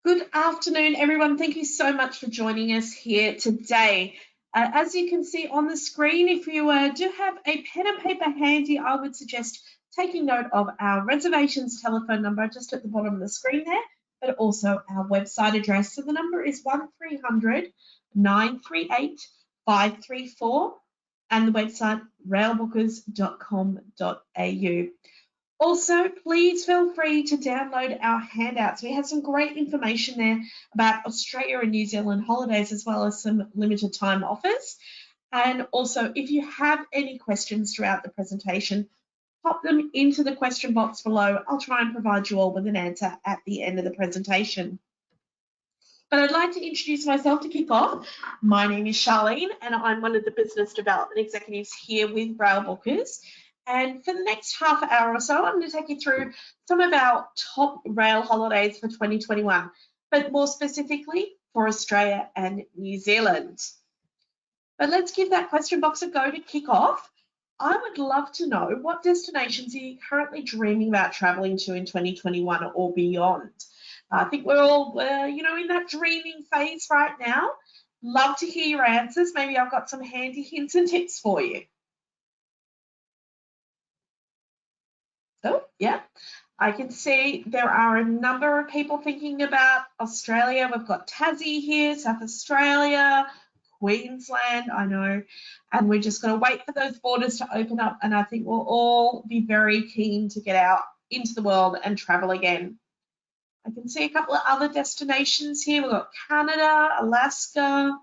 Good afternoon, everyone. Thank you so much for joining us here today. As you can see on the screen, if you do have a pen and paper handy, I would suggest taking note of our reservations telephone number just at the bottom of the screen there, but also our website address. So the number is 1300 938 534 and the website railbookers.com.au. Also, please feel free to download our handouts. We have some great information there about Australia and New Zealand holidays, as well as some limited time offers. And also, if you have any questions throughout the presentation, pop them into the question box below. I'll try and provide you all with an answer at the end of the presentation. But I'd like to introduce myself to kick off. My name is Charlene, and I'm one of the business development executives here with Railbookers. And for the next half hour or so, I'm going to take you through some of our top rail holidays for 2021, but more specifically for Australia and New Zealand. But let's give that question box a go to kick off. I would love to know, what destinations are you currently dreaming about traveling to in 2021 or beyond? I think we're all, in that dreaming phase right now. Love to hear your answers. Maybe I've got some handy hints and tips for you. So, yeah, I can see there are a number of people thinking about Australia. We've got Tassie here, South Australia, Queensland, I know, and we're just going to wait for those borders to open up, and I think we'll all be very keen to get out into the world and travel again. I can see a couple of other destinations here. We've got Canada, Alaska,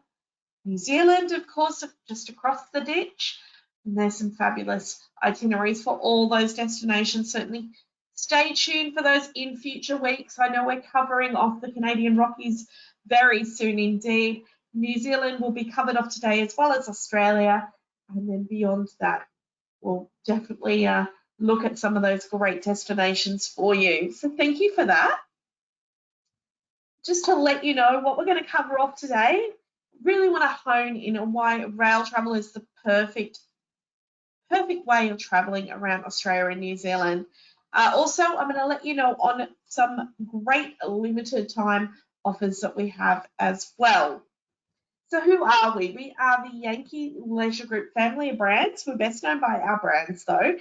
New Zealand, of course, just across the ditch. And there's some fabulous itineraries for all those destinations. Certainly stay tuned for those in future weeks. I know we're covering off the Canadian Rockies very soon indeed. New Zealand will be covered off today, as well as Australia. And then beyond that, we'll definitely look at some of those great destinations for you. So thank you for that. Just to let you know what we're going to cover off today, really want to hone in on why rail travel is the perfect way of traveling around Australia and New Zealand. Also, I'm going to let you know on some great limited time offers that we have as well. So who are we? We are the Yankee Leisure Group family of brands. We're best known by our brands though.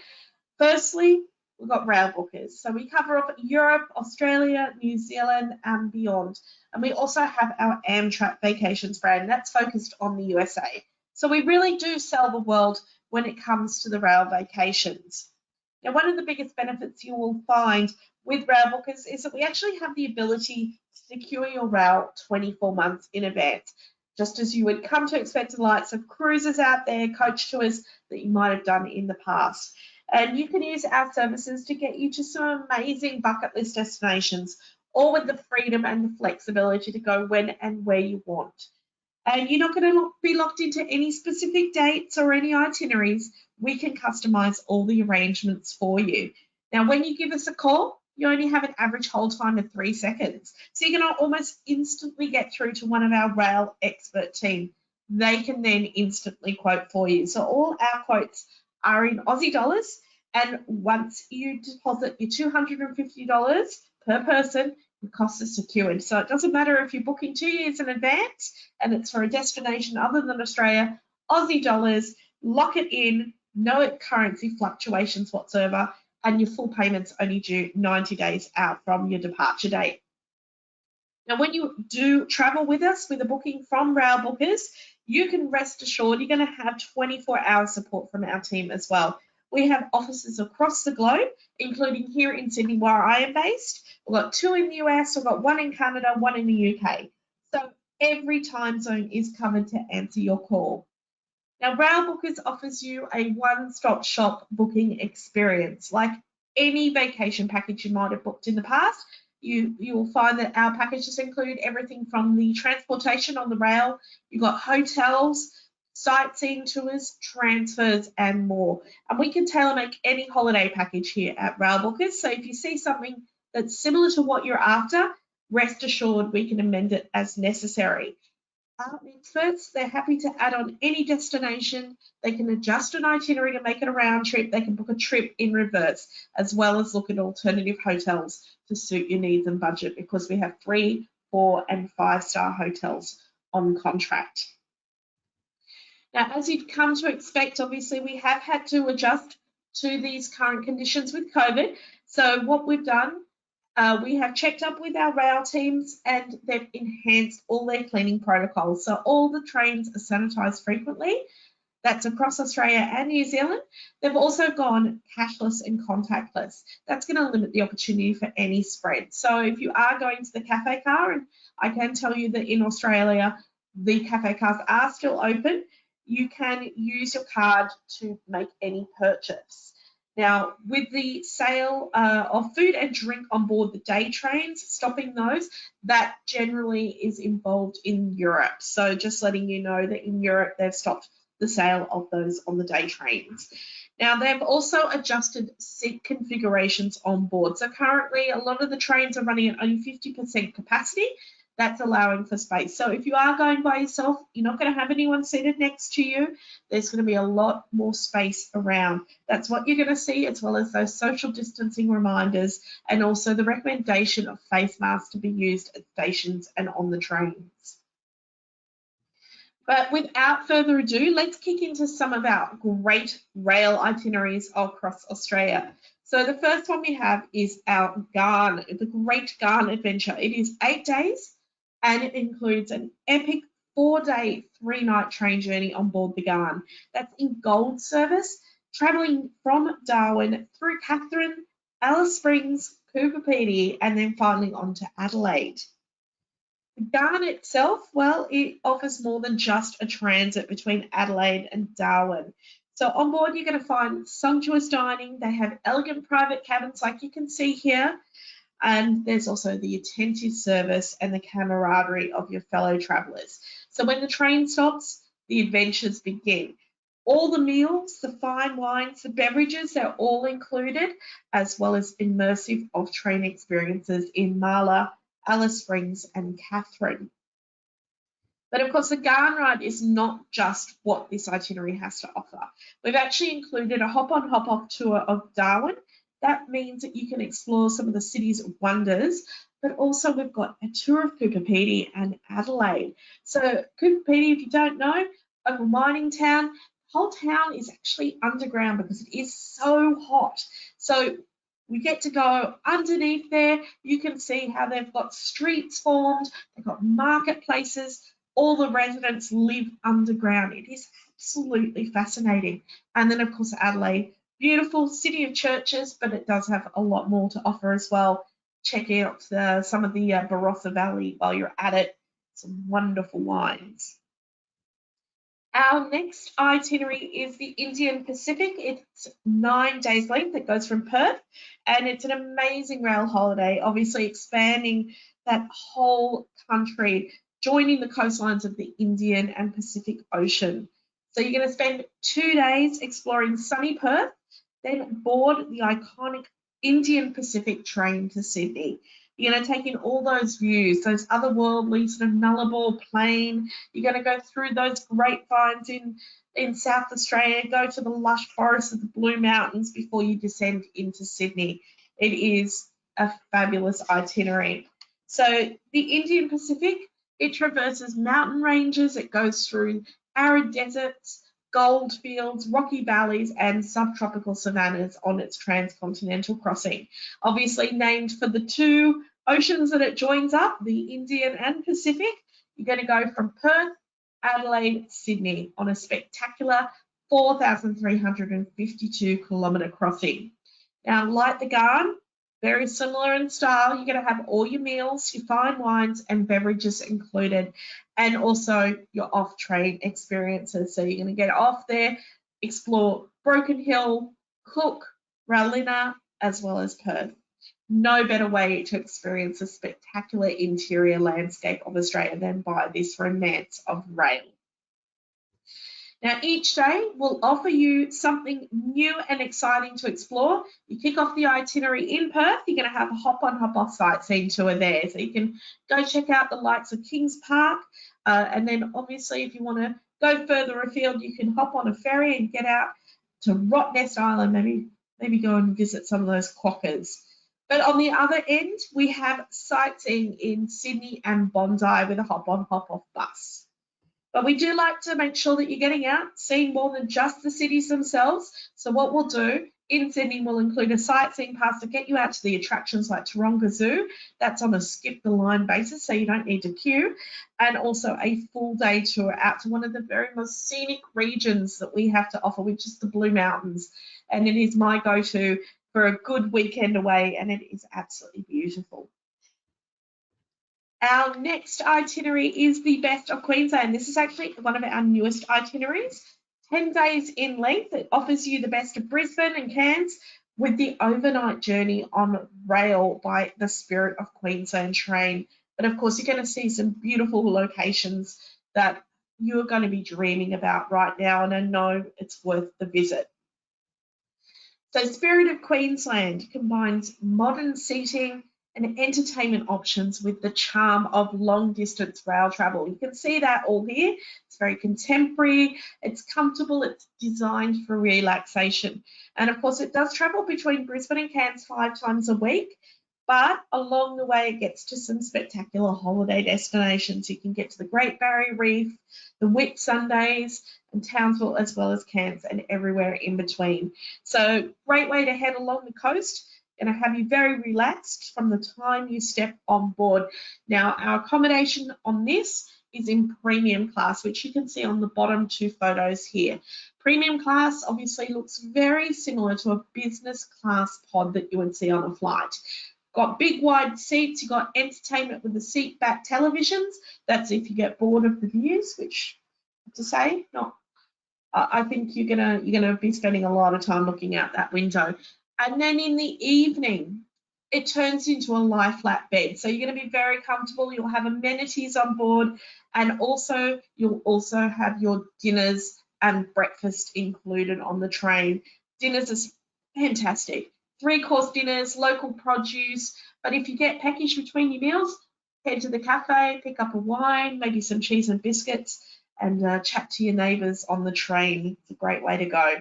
Firstly, we've got Railbookers. So we cover off Europe, Australia, New Zealand and beyond. And we also have our Amtrak Vacations brand that's focused on the USA. So we really do sell the world when it comes to the rail vacations. Now, one of the biggest benefits you will find with Railbookers is that we actually have the ability to secure your rail 24 months in advance, just as you would come to expect the likes of cruises out there, coach tours that you might have done in the past. And you can use our services to get you to some amazing bucket list destinations, all with the freedom and the flexibility to go when and where you want. And you're not going to be locked into any specific dates or any itineraries. We can customize all the arrangements for you. Now, when you give us a call, you only have an average hold time of 3 seconds. So you're going to almost instantly get through to one of our rail expert team. They can then instantly quote for you. So all our quotes are in Aussie dollars. And once you deposit your $250 per person, the costs are secured. So it doesn't matter if you're booking 2 years in advance and it's for a destination other than Australia, Aussie dollars, lock it in, no currency fluctuations whatsoever, and your full payment's only due 90 days out from your departure date. Now, when you do travel with us with a booking from Railbookers, you can rest assured you're going to have 24-hour support from our team as well. We have offices across the globe, including here in Sydney where I am based. We've got 2 in the US, we've got 1 in Canada, 1 in the UK. So every time zone is covered to answer your call. Now, Railbookers offers you a one-stop shop booking experience. Like any vacation package you might have booked in the past, you will find that our packages include everything from the transportation on the rail, you've got hotels, sightseeing tours, transfers and more. And we can tailor make any holiday package here at Railbookers. So if you see something that's similar to what you're after, rest assured we can amend it as necessary. Our experts, they're happy to add on any destination. They can adjust an itinerary to make it a round trip. They can book a trip in reverse, as well as look at alternative hotels to suit your needs and budget, because we have free 4- and 5-star hotels on contract. Now, as you've come to expect, obviously we have had to adjust to these current conditions with COVID. So what we've done, we have checked up with our rail teams and they've enhanced all their cleaning protocols. So all the trains are sanitised frequently. That's across Australia and New Zealand. They've also gone cashless and contactless. That's going to limit the opportunity for any spread. So if you are going to the cafe car, and I can tell you that in Australia, the cafe cars are still open, you can use your card to make any purchase. Now, with the sale of food and drink on board the day trains, stopping those, that generally is involved in Europe. So just letting you know that in Europe, they've stopped the sale of those on the day trains. Now, they've also adjusted seat configurations on board. So currently, a lot of the trains are running at only 50% capacity. That's allowing for space. So if you are going by yourself, you're not going to have anyone seated next to you. There's going to be a lot more space around. That's what you're going to see, as well as those social distancing reminders and also the recommendation of face masks to be used at stations and on the trains. But without further ado, let's kick into some of our great rail itineraries across Australia. So the first one we have is our Garn, the Great Garn Adventure. It is 8 days and it includes an epic 4-day, 3-night train journey on board the Garn. That's in gold service, travelling from Darwin through Katherine, Alice Springs, Cooper Pedy, and then finally on to Adelaide. The Garn itself, well, it offers more than just a transit between Adelaide and Darwin. So on board, you're going to find sumptuous dining. They have elegant private cabins like you can see here. And there's also the attentive service and the camaraderie of your fellow travellers. So when the train stops, the adventures begin. All the meals, the fine wines, the beverages, they're all included, as well as immersive off-train experiences in Marla, Alice Springs and Katherine. But of course, the Garn ride is not just what this itinerary has to offer. We've actually included a hop-on, hop-off tour of Darwin. That means that you can explore some of the city's wonders, but also we've got a tour of Cooper Pedy and Adelaide. So Cooper Pedy, if you don't know, a mining town, the whole town is actually underground because it is so hot. So we get to go underneath there. You can see how they've got streets formed, they've got marketplaces. All the residents live underground. It is absolutely fascinating. And then, of course, Adelaide, beautiful city of churches, but it does have a lot more to offer as well. Check out some of the Barossa Valley while you're at it. Some wonderful wines. Our next itinerary is the Indian Pacific. It's 9 days length. It goes from Perth, and it's an amazing rail holiday, obviously expanding that whole country, joining the coastlines of the Indian and Pacific Ocean. So you're going to spend 2 days exploring sunny Perth, then board the iconic Indian Pacific train to Sydney. You're going to take in all those views, those otherworldly sort of Nullarbor Plain. You're going to go through those grapevines in South Australia, go to the lush forests of the Blue Mountains before you descend into Sydney. It is a fabulous itinerary. So the Indian Pacific, it traverses mountain ranges, it goes through arid deserts, gold fields, rocky valleys and subtropical savannas on its transcontinental crossing. Obviously named for the 2 oceans that it joins up, the Indian and Pacific. You're going to go from Perth, Adelaide, Sydney on a spectacular 4,352 kilometre crossing. Now, like the Garn, very similar in style. You're going to have all your meals, your fine wines and beverages included, and also your off-train experiences. So you're going to get off there, explore Broken Hill, Cook, Rallina, as well as Perth. No better way to experience the spectacular interior landscape of Australia than by this romance of rail. Now, each day will offer you something new and exciting to explore. You kick off the itinerary in Perth, you're going to have a hop-on, hop-off sightseeing tour there. So you can go check out the likes of Kings Park, and then obviously if you want to go further afield, you can hop on a ferry and get out to Rottnest Island, maybe go and visit some of those quokkas. But on the other end, we have sightseeing in Sydney and Bondi with a hop-on, hop-off bus. But we do like to make sure that you're getting out, seeing more than just the cities themselves. So what we'll do in Sydney, we'll include a sightseeing pass to get you out to the attractions like Taronga Zoo. That's on a skip the line basis, so you don't need to queue. And also a full day tour out to one of the very most scenic regions that we have to offer, which is the Blue Mountains. And it is my go-to for a good weekend away, and it is absolutely beautiful. Our next itinerary is the Best of Queensland. This is actually one of our newest itineraries. 10 days in length. It offers you the best of Brisbane and Cairns with the overnight journey on rail by the Spirit of Queensland train. But of course, you're going to see some beautiful locations that you're going to be dreaming about right now, and I know it's worth the visit. So Spirit of Queensland combines modern seating and entertainment options with the charm of long distance rail travel. You can see that all here. It's very contemporary, it's comfortable, it's designed for relaxation. And of course, it does travel between Brisbane and Cairns 5 times a week, but along the way, it gets to some spectacular holiday destinations. You can get to the Great Barrier Reef, the Whitsundays, and Townsville, as well as Cairns and everywhere in between. So great way to head along the coast. Going to have you very relaxed from the time you step on board. Now, our accommodation on this is in premium class, which you can see on the bottom 2 photos here. Premium class obviously looks very similar to a business class pod that you would see on a flight. Got big wide seats, you've got entertainment with the seat back televisions. That's if you get bored of the views, which I have to say, not. I think you're gonna be spending a lot of time looking out that window. And then in the evening, it turns into a lie flat bed. So you're going to be very comfortable. You'll have amenities on board, and also you'll also have your dinners and breakfast included on the train. Dinners are fantastic. 3-course dinners, local produce. But if you get packaged between your meals, head to the cafe, pick up a wine, maybe some cheese and biscuits, and chat to your neighbours on the train. It's a great way to go.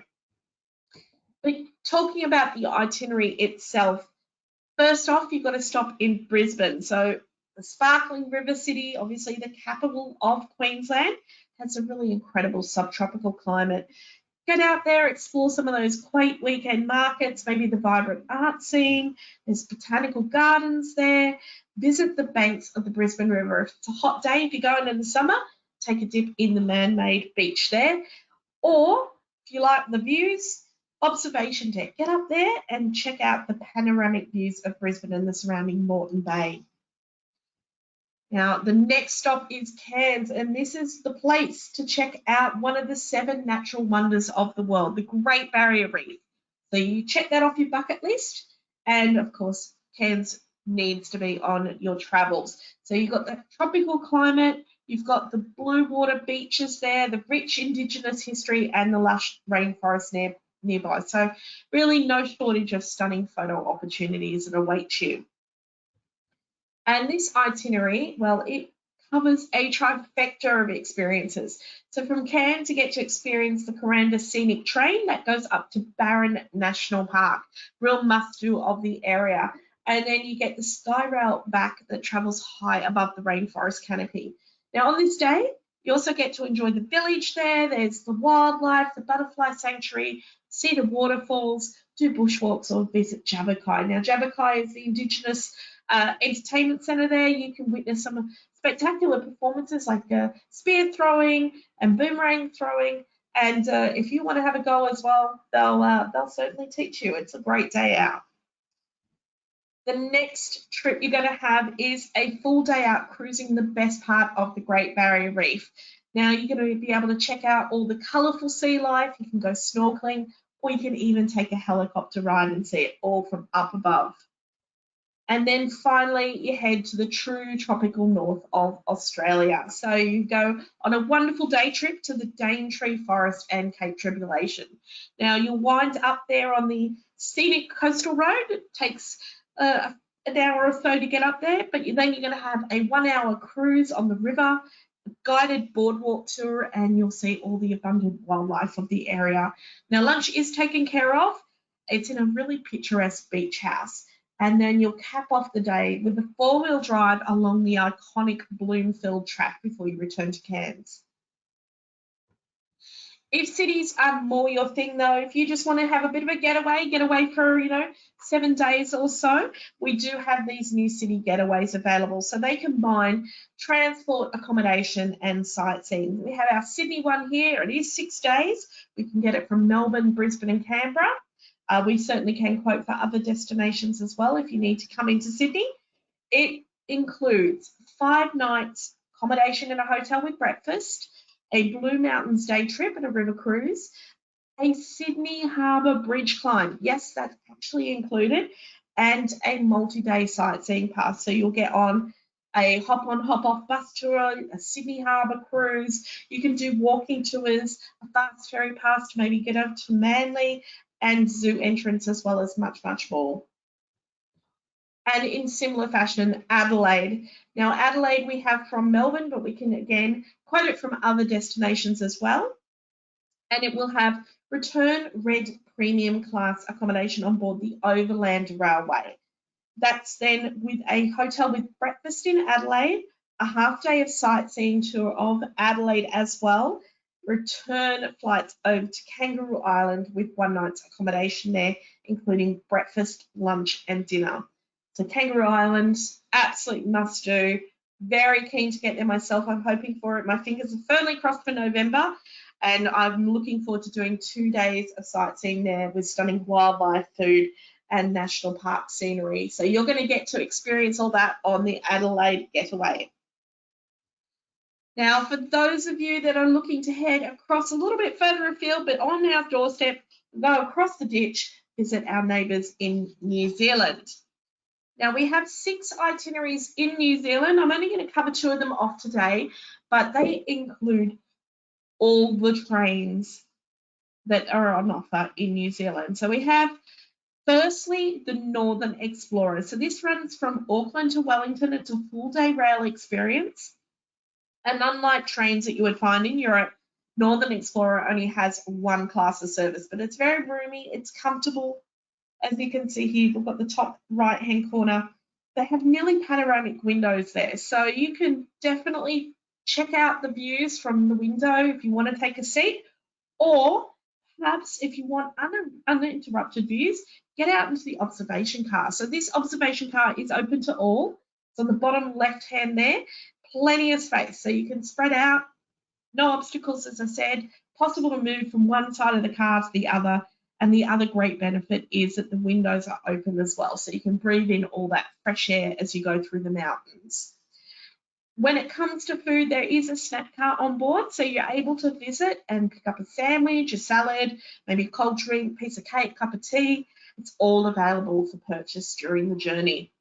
But talking about the itinerary itself, first off, you've got to stop in Brisbane. So the sparkling river city, obviously the capital of Queensland, has a really incredible subtropical climate. Get out there, explore some of those quaint weekend markets, maybe the vibrant art scene. There's botanical gardens there. Visit the banks of the Brisbane River. If it's a hot day, if you're going in the summer, take a dip in the man-made beach there. Or if you like the views, observation deck. Get up there and check out the panoramic views of Brisbane and the surrounding Moreton Bay. Now, the next stop is Cairns, and this is the place to check out one of the 7 natural wonders of the world, the Great Barrier Reef. So you check that off your bucket list, and of course, Cairns needs to be on your travels. So you've got the tropical climate, you've got the blue water beaches there, the rich Indigenous history, and the lush rainforest nearby. So really no shortage of stunning photo opportunities that await you. And this itinerary, well, it covers a trifecta of experiences. So from Cairns, you get to experience the Kuranda Scenic Train that goes up to Barron National Park, real must-do of the area. And then you get the Skyrail back that travels high above the rainforest canopy. Now on this day, you also get to enjoy the village there. There's the wildlife, the butterfly sanctuary, see the waterfalls, do bushwalks, or visit Jabberkai. Now Jabberkai is the Indigenous entertainment centre there. You can witness some spectacular performances like spear throwing and boomerang throwing. And if you want to have a go as well, they'll certainly teach you. It's a great day out. The next trip you're going to have is a full day out cruising the best part of the Great Barrier Reef. Now you're going to be able to check out all the colourful sea life. You can go snorkeling, or you can even take a helicopter ride and see it all from up above. And then finally, you head to the true tropical north of Australia. So you go on a wonderful day trip to the Daintree Forest and Cape Tribulation. Now you'll wind up there on the scenic coastal road. It takes an hour or so to get up there, but then you're going to have a 1-hour cruise on the river, a guided boardwalk tour, and you'll see all the abundant wildlife of the area. Now lunch is taken care of. It's in a really picturesque beach house. and then you'll cap off the day with a 4-wheel drive along the iconic Bloomfield track before you return to Cairns. If cities are more your thing, though, if you just want to have a bit of a getaway for, 7 days or so, we do have these new city getaways available. So they combine transport, accommodation and sightseeing. We have our Sydney one here. It is 6 days. We can get it from Melbourne, Brisbane and Canberra. We certainly can quote for other destinations as well if you need to come into Sydney. It includes 5 nights accommodation in a hotel with breakfast, a Blue Mountains day trip and a river cruise, a Sydney Harbour bridge climb. Yes, that's actually included, and a multi-day sightseeing pass. So you'll get on a hop-on, hop-off bus tour, a Sydney Harbour cruise. You can do walking tours, a fast ferry pass to maybe get up to Manly, and zoo entrance, as well as much, much more. And in similar fashion, Adelaide. Now, Adelaide we have from Melbourne, but we can again quote it from other destinations as well. And it will have return red premium class accommodation on board the Overland Railway. That's then with a hotel with breakfast in Adelaide, a half day of sightseeing tour of Adelaide as well, return flights over to Kangaroo Island with 1 night's accommodation there, including breakfast, lunch and dinner. So Kangaroo Island, absolute must do. Very keen to get there myself. I'm hoping for it. My fingers are firmly crossed for November, and I'm looking forward to doing 2 days of sightseeing there with stunning wildlife, food and national park scenery. So you're going to get to experience all that on the Adelaide getaway. Now, for those of you that are looking to head across a little bit further afield, but on our doorstep, go across the ditch, visit our neighbours in New Zealand. Now, we have 6 itineraries in New Zealand. I'm only going to cover 2 of them off today, but they include all the trains that are on offer in New Zealand. So we have, firstly, the Northern Explorer. So this runs from Auckland to Wellington. It's a full-day rail experience. And unlike trains that you would find in Europe, Northern Explorer only has 1 class of service, but it's very roomy, it's comfortable. As you can see here, we've got the top right-hand corner. They have nearly panoramic windows there, so you can definitely check out the views from the window if you want to take a seat, or perhaps if you want uninterrupted views, get out into the observation car. So this observation car is open to all. It's on the bottom left-hand there, plenty of space, so you can spread out, no obstacles, as I said, possible to move from one side of the car to the other. And the other great benefit is that the windows are open as well, so you can breathe in all that fresh air as you go through the mountains. When it comes to food, there is a snack cart on board, so you're able to visit and pick up a sandwich, a salad, maybe a cold drink, piece of cake, cup of tea. It's all available for purchase during the journey.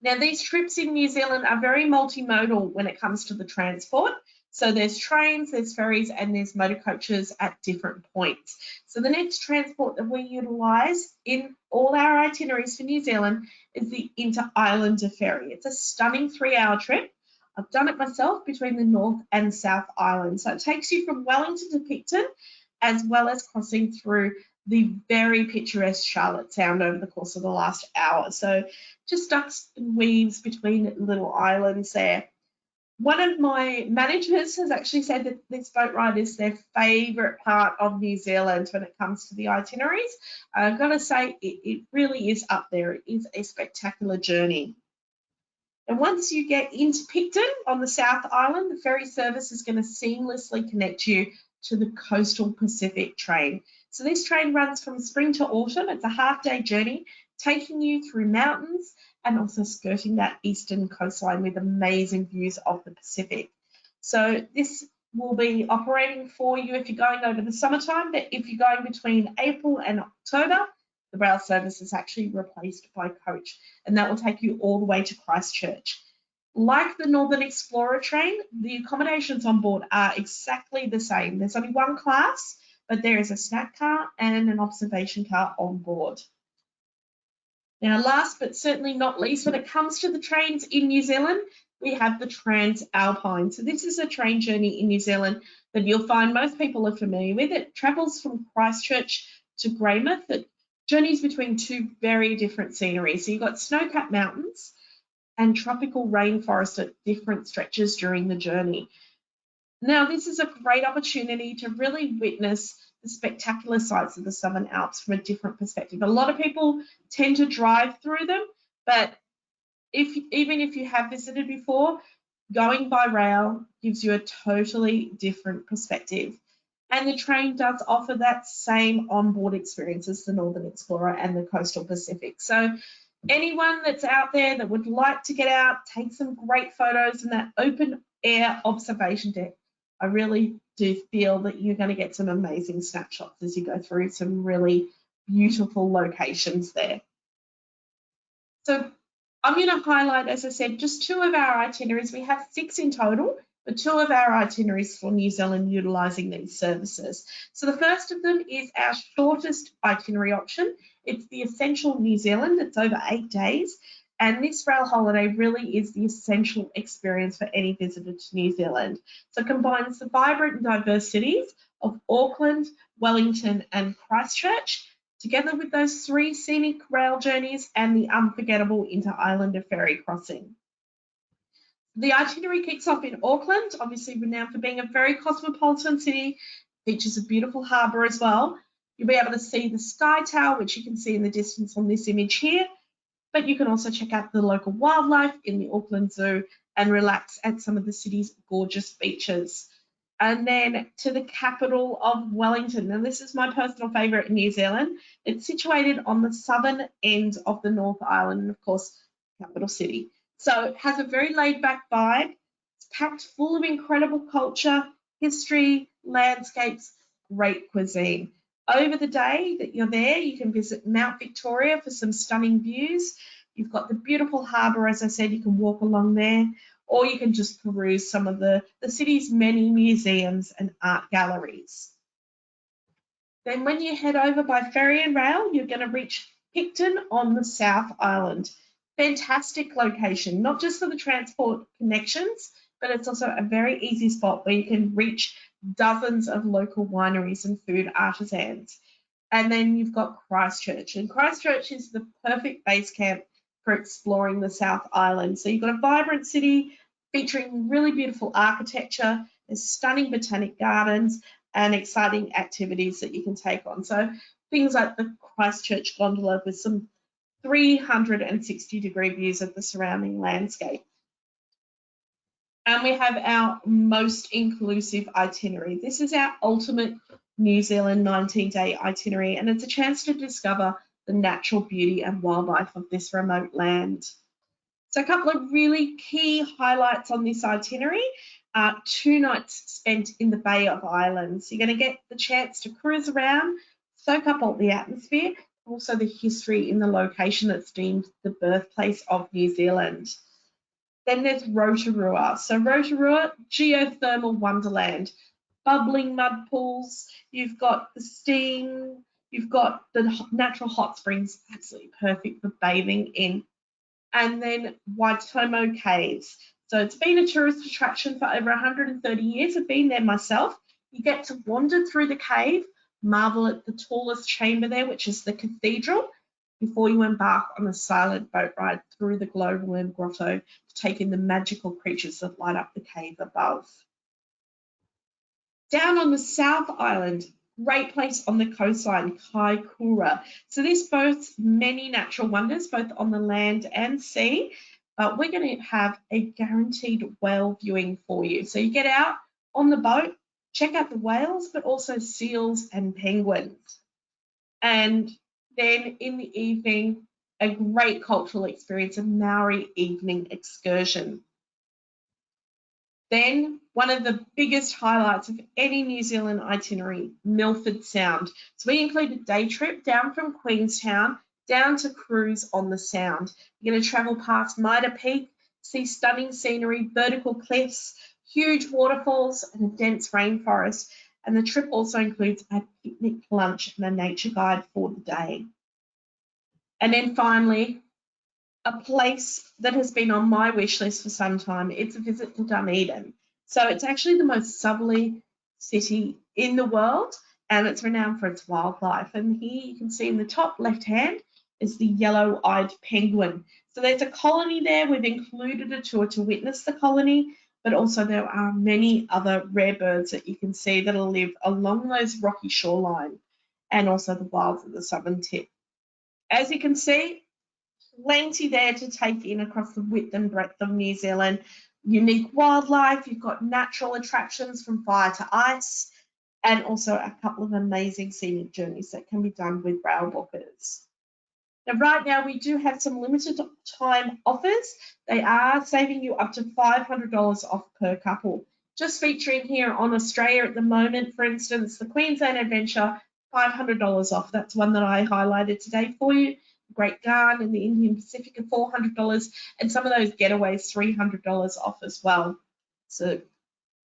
Now, these trips in New Zealand are very multimodal when it comes to the transport. So there's trains, there's ferries, and there's motor coaches at different points. So the next transport that we utilise in all our itineraries for New Zealand is the Inter-Islander Ferry. It's a stunning 3-hour trip. I've done it myself between the North and South Island. So it takes you from Wellington to Picton, as well as crossing through the very picturesque Charlotte Sound over the course of the last hour. So just ducks and weaves between little islands there. One of my managers has actually said that this boat ride is their favourite part of New Zealand when it comes to the itineraries. I've got to say it really is up there. It is a spectacular journey. And once you get into Picton on the South Island, the ferry service is going to seamlessly connect you to the Coastal Pacific train. So this train runs from spring to autumn. It's a half-day journey, taking you through mountains and also skirting that eastern coastline with amazing views of the Pacific. So this will be operating for you if you're going over the summertime, but if you're going between April and October, the rail service is actually replaced by coach, and that will take you all the way to Christchurch. Like the Northern Explorer train, the accommodations on board are exactly the same. There's only 1 class, but there is a snack car and an observation car on board. Now, last but certainly not least, when it comes to the trains in New Zealand, we have the TranzAlpine. So this is a train journey in New Zealand that you'll find most people are familiar with. It travels from Christchurch to Greymouth at journeys between two very different sceneries. So you've got snow-capped mountains and tropical rainforest at different stretches during the journey. Now, this is a great opportunity to really witness the spectacular sights of the Southern Alps from a different perspective. A lot of people tend to drive through them, but even if you have visited before, going by rail gives you a totally different perspective. And the train does offer that same onboard experience as the Northern Explorer and the Coastal Pacific. So anyone that's out there that would like to get out, take some great photos in that open air observation deck, I really do feel that you're going to get some amazing snapshots as you go through some really beautiful locations there. So I'm going to highlight, as I said, just 2 of our itineraries. We have 6 in total, but 2 of our itineraries for New Zealand utilising these services. So the first of them is our shortest itinerary option. It's the Essential New Zealand. It's over 8 days. And this rail holiday really is the essential experience for any visitor to New Zealand. So it combines the vibrant and diverse cities of Auckland, Wellington and Christchurch, together with those 3 scenic rail journeys and the unforgettable inter-islander ferry crossing. The itinerary kicks off in Auckland, obviously renowned for being a very cosmopolitan city, features a beautiful harbour as well. You'll be able to see the Sky Tower, which you can see in the distance on this image here, but you can also check out the local wildlife in the Auckland Zoo and relax at some of the city's gorgeous beaches. And then to the capital of Wellington. Now, this is my personal favourite in New Zealand. It's situated on the southern end of the North Island and, of course, capital city. So it has a very laid-back vibe. It's packed full of incredible culture, history, landscapes, great cuisine. Over the day that you're there, you can visit Mount Victoria for some stunning views. You've got the beautiful harbour, as I said, you can walk along there, or you can just peruse some of the city's many museums and art galleries. Then when you head over by ferry and rail, you're going to reach Picton on the South Island. Fantastic location, not just for the transport connections, but it's also a very easy spot where you can reach dozens of local wineries and food artisans. And then you've got Christchurch, and Christchurch is the perfect base camp for exploring the South Island. So you've got a vibrant city featuring really beautiful architecture, there's stunning botanic gardens and exciting activities that you can take on. So things like the Christchurch gondola with some 360-degree views of the surrounding landscape. And we have our most inclusive itinerary. This is our ultimate New Zealand 19-day itinerary, and it's a chance to discover the natural beauty and wildlife of this remote land. So a couple of really key highlights on this itinerary. 2 nights spent in the Bay of Islands. You're going to get the chance to cruise around, soak up all the atmosphere, also the history in the location that's deemed the birthplace of New Zealand. Then there's Rotorua. So Rotorua, geothermal wonderland, bubbling mud pools, you've got the steam, you've got the natural hot springs, absolutely perfect for bathing in. And then Waitomo Caves. So it's been a tourist attraction for over 130 years. I've been there myself. You get to wander through the cave, marvel at the tallest chamber there, which is the cathedral, before you embark on a silent boat ride through the glowworm grotto to take in the magical creatures that light up the cave above. Down on the South Island, great place on the coastline, Kaikoura. So this boasts many natural wonders, both on the land and sea, but we're going to have a guaranteed whale viewing for you. So you get out on the boat, check out the whales, but also seals and penguins. And then in the evening, a great cultural experience, a Maori evening excursion. Then one of the biggest highlights of any New Zealand itinerary, Milford Sound. So we include a day trip down from Queenstown down to cruise on the Sound. You're going to travel past Mitre Peak, see stunning scenery, vertical cliffs, huge waterfalls and a dense rainforest. And the trip also includes a picnic lunch and a nature guide for the day. And then finally, a place that has been on my wish list for some time, it's a visit to Dunedin. So it's actually the most southerly city in the world, and it's renowned for its wildlife. And here you can see in the top left hand is the yellow-eyed penguin. So there's a colony there. We've included a tour to witness the colony, but also there are many other rare birds that you can see that'll live along those rocky shoreline, and also the wilds of the southern tip. As you can see, plenty there to take in across the width and breadth of New Zealand. Unique wildlife, you've got natural attractions from fire to ice, and also a couple of amazing scenic journeys that can be done with Railbookers. Now, right now, we do have some limited time offers. They are saving you up to $500 off per couple. Just featuring here on Australia at the moment, for instance, the Queensland Adventure, $500 off. That's one that I highlighted today for you. Great Garn in the Indian Pacific at $400, and some of those getaways $300 off as well. So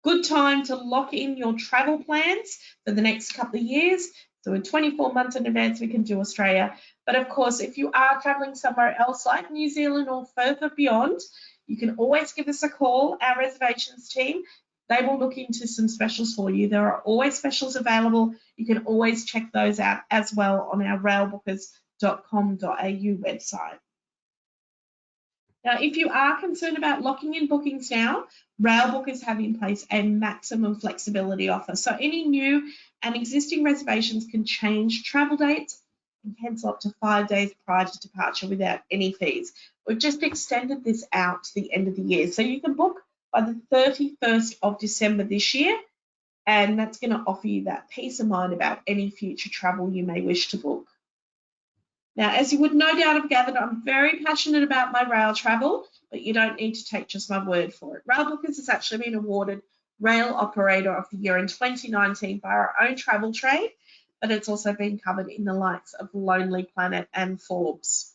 good time to lock in your travel plans for the next couple of years. So in 24 months in advance, we can do Australia. But of course, if you are traveling somewhere else like New Zealand or further beyond, you can always give us a call, our reservations team. They will look into some specials for you. There are always specials available. You can always check those out as well on our railbookers.com.au website. Now, if you are concerned about locking in bookings now, Railbookers have in place a maximum flexibility offer. So any new and existing reservations can change travel dates and cancel up to 5 days prior to departure without any fees. We've just extended this out to the end of the year. So you can book by the 31st of December this year, and that's going to offer you that peace of mind about any future travel you may wish to book. Now, as you would no doubt have gathered, I'm very passionate about my rail travel, but you don't need to take just my word for it. Railbookers has actually been awarded Rail Operator of the Year in 2019 by our own travel trade, but it's also been covered in the likes of Lonely Planet and Forbes.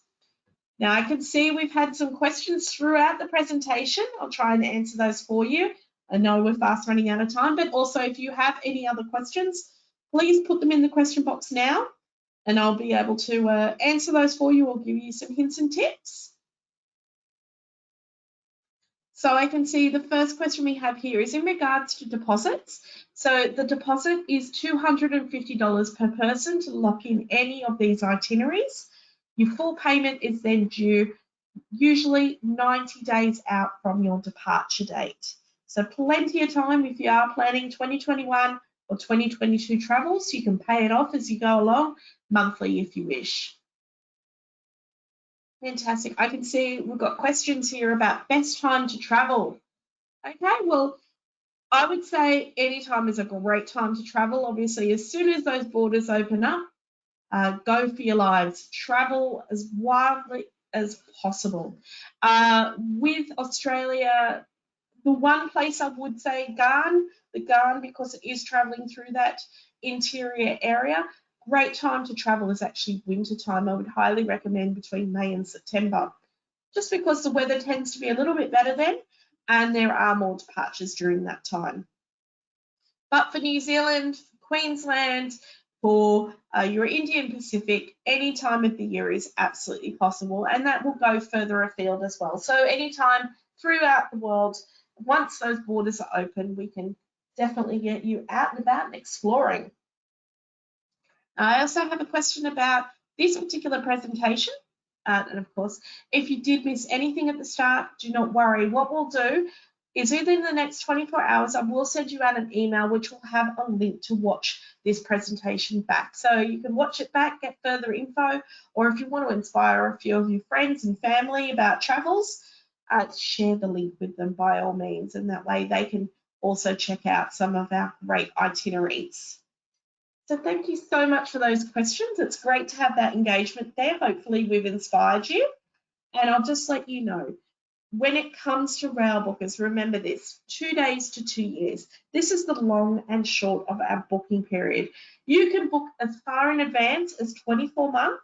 Now, I can see we've had some questions throughout the presentation. I'll try and answer those for you. I know we're fast running out of time, but also if you have any other questions, please put them in the question box now, and I'll be able to answer those for you or give you some hints and tips. So I can see the first question we have here is in regards to deposits. So the deposit is $250 per person to lock in any of these itineraries. Your full payment is then due usually 90 days out from your departure date. So plenty of time if you are planning 2021 or 2022 travels. You can pay it off as you go along, monthly if you wish. Fantastic. I can see we've got questions here about best time to travel. Okay, well, I would say any time is a great time to travel. Obviously, as soon as those borders open up, go for your lives. Travel as wildly as possible. With Australia, the one place I would say the Garn, because it is traveling through that interior area. Great time to travel is actually winter time. I would highly recommend between May and September, just because the weather tends to be a little bit better then, and there are more departures during that time. But for New Zealand, Queensland, for your Indian Pacific, any time of the year is absolutely possible, and that will go further afield as well. So anytime throughout the world, once those borders are open, we can definitely get you out and about and exploring. I also have a question about this particular presentation. And of course, if you did miss anything at the start, do not worry. What we'll do is within the next 24 hours, I will send you out an email which will have a link to watch this presentation back. So you can watch it back, get further info, or if you want to inspire a few of your friends and family about travels, share the link with them by all means, and that way they can also check out some of our great itineraries. So thank you so much for those questions. It's great to have that engagement there. Hopefully we've inspired you. And I'll just let you know, when it comes to Railbookers, remember this, 2 days to 2 years. This is the long and short of our booking period. You can book as far in advance as 24 months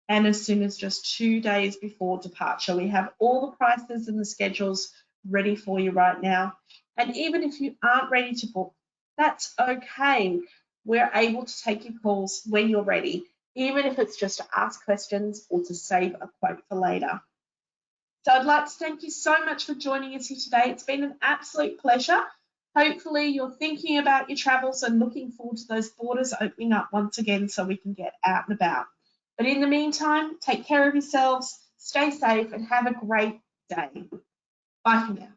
and as soon as just 2 days before departure. We have all the prices and the schedules ready for you right now. And even if you aren't ready to book, that's okay. We're able to take your calls when you're ready, even if it's just to ask questions or to save a quote for later. So I'd like to thank you so much for joining us here today. It's been an absolute pleasure. Hopefully you're thinking about your travels and looking forward to those borders opening up once again so we can get out and about. But in the meantime, take care of yourselves, stay safe, and have a great day. Bye for now.